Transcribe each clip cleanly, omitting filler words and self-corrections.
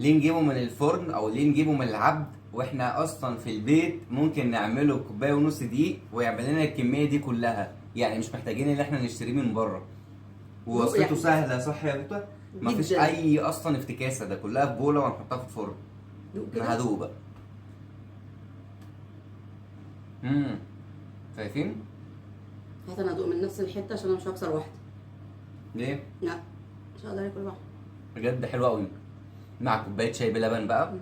ليه نجيبه من الفرن او ليه نجيبه من العبد واحنا اصلا في البيت ممكن نعمله كوبايه ونص دقيق ويعمل لنا الكميه دي كلها، يعني مش محتاجين ان احنا نشتريه من بره. دوق ووصفته يعني سهله، صح يا بيتا؟ مفيش جدا. اي اصلا افتكاسه، ده كلها في بوله وهنحطها في الفرن. دوق انا كده. هدوق بقى. امم شايفين؟ هات انا ادوق من نفس الحته عشان انا مش هكسر واحده. ليه؟ لا، مش هقدر اكل واحده. بجد حلو قوي، مع كوبايه شاي بلبن بقى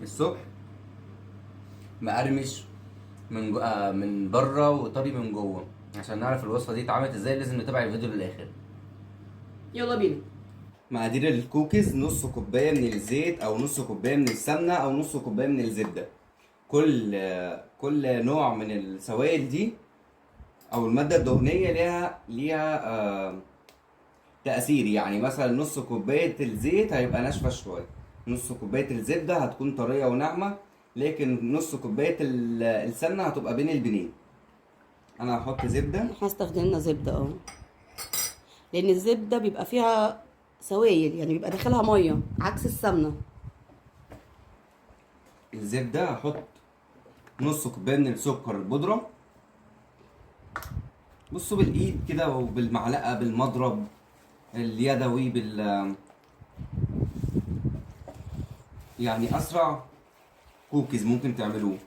الصبح، مقرمش من بره وطري من جوه. عشان نعرف الوصفه دي اتعملت ازاي لازم نتابع الفيديو للاخر. يلا بينا. مقادير الكوكيز: نص كوبايه من الزيت او نص كوبايه من السمنه او نص كوبايه من الزبده. كل نوع من السوائل دي او الماده الدهنيه ليها تأثير. يعني مثلا نص كوباية الزيت هيبقى ناشفة شوية، نص كوباية الزبدة هتكون طرية وناعمة، لكن نص كوباية السمنة هتبقى بين البنين. أنا هحط زبدة. احنا استخدمنا زبده لان الزبده بيبقى فيها سوائل، يعني بيبقى داخلها ميه عكس السمنه. الزبدة هحط نص كوباية من السكر البودرة. بصوا بالإيد كده وبالمعلقة بالمضرب اليدوي يعني أسرع كوكيز ممكن تعملوه.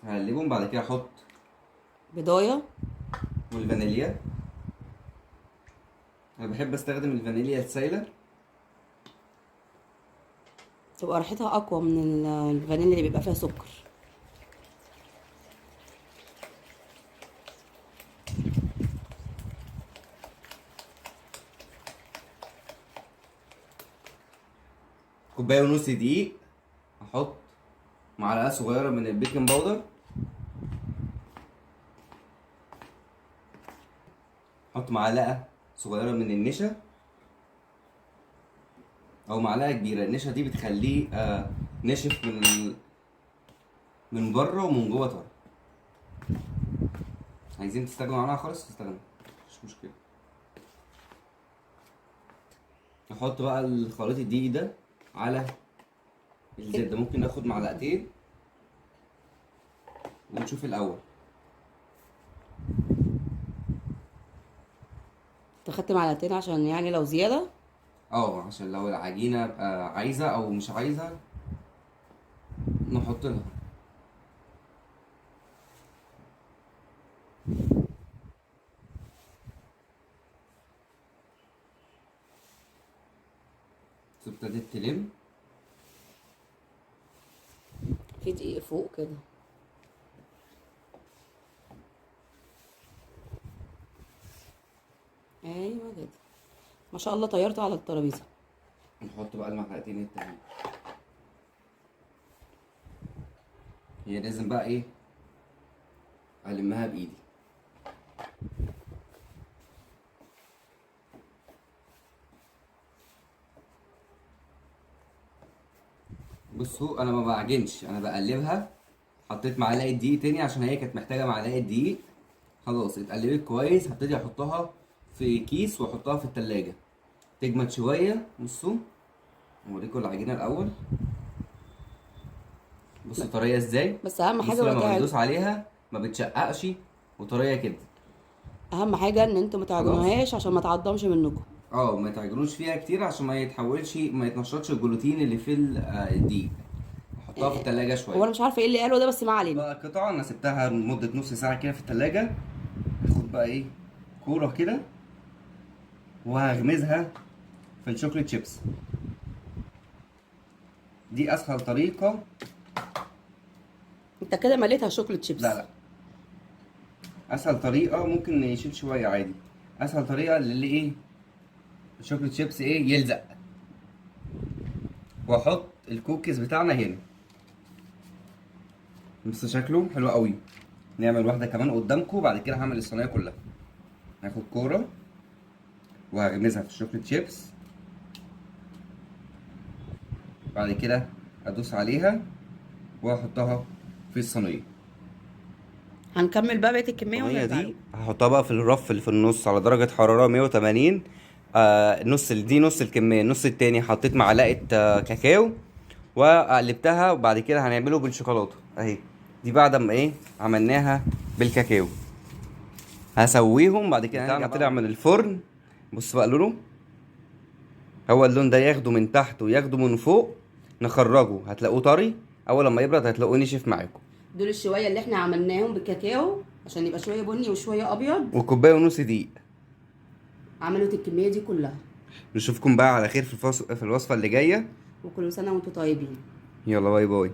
هقلبهم، بعد كده أحط بضايه. والفانيليا. أنا بحب أستخدم الفانيليا السايلة. تبقى ريحتها اقوى من الفانيليا اللي بيبقى فيها سكر. كوباية ونص دقيق. احط معلقة صغيرة من البيكنج باودر. احط معلقة صغيرة من النشا او معلقة كبيرة. النشا دي بتخليه نشف من بره ومن جوه طري. عايزين تستغنوا عنها خالص تستغنوا، مش مشكلة. احط بقى الخليط الدقيق ده على الزبدة. ممكن ناخد معلقتين ونشوف الاول. تاخدت معلقتين عشان يعني لو زياده. عشان لو العجينة عايزة او مش عايزة نحط لها. بس ابتدت تلم. في دقيق فوق كده. ايوه كده. ما شاء الله طيرته على الترابيزه. نحط بقى المعلقتين التانيين. هي لازم بقى ايه، ألمها بإيدي. بصوا أنا ما بعجنش، أنا بقلبها. حطيت معلقة دقيق تاني عشان هي كانت محتاجة معلقة دقيق. خلاص اتقلبت كويس. هبتدي أحطها في كيس وأحطها في التلاجة تجمد شوية. بصوا أوريكم العجينة الأول. بصوا طرية ازاي. بس اهم حاجه بصوا ما لما تعج... بندوس عليها ما بتشققش وطرية كده. اهم حاجه ان انتوا ما خلاص. تعجنوهاش عشان ما تعضمش منكم. ما تعجنوش فيها كتير عشان ما يتحولش، ما يتنشطش الجلوتين اللي في الدقيق. احطها في التلاجة هو شوية. انا مش عارفه ايه اللي قاله ده، بس ما اخد علينا. بقى قطعة انا سبتها لمدة نص ساعة كده في التلاجة. اخد بقى ايه، كورة كده وهغمزها في الشوكليت شيبس. دي اسهل طريقة. انت كده مليتها شوكليت شيبس. لا لا، اسهل طريقة ممكن يشيل شوية عادي. اسهل طريقة اللي ايه، الشوكليت شيبس ايه يلزق. واحط الكوكيز بتاعنا هنا. بس شكله حلو قوي. نعمل واحدة كمان قدامكم، بعد كده هعمل الصينية كلها. هاخد كورة وهغمزها في الشوكليت شيبس. بعد كده ادوس عليها واحطها في الصينية. هنكمل بقى بقيه الكميه الصينية ونرجع دي هحطها بقى في الرف اللي في النص على درجة حرارة 180. دي نص الكمية. النص التاني حطيت معلقة كاكاو وقلبتها، وبعد كده هنعمله بالشوكولاتة اهي. دي بعد ما ايه عملناها بالكاكاو. هسويهم بعد كده بتاعنا طلع من الفرن. بص بقى لونه، هو اللون ده ياخده من تحت وياخده من فوق، نخرجه هتلاقوه طري. اول لما يبرد هتلاقوه نشف معاكم. دول الشويه اللي احنا عملناهم بالكاكاو عشان يبقى شويه بني وشويه ابيض، وكوبايه ونص دقيق. عملت الكميه دي كلها. نشوفكم بقى على خير في الوصفه اللي جايه. وكل سنه وانتم طيبين. يلا باي باي.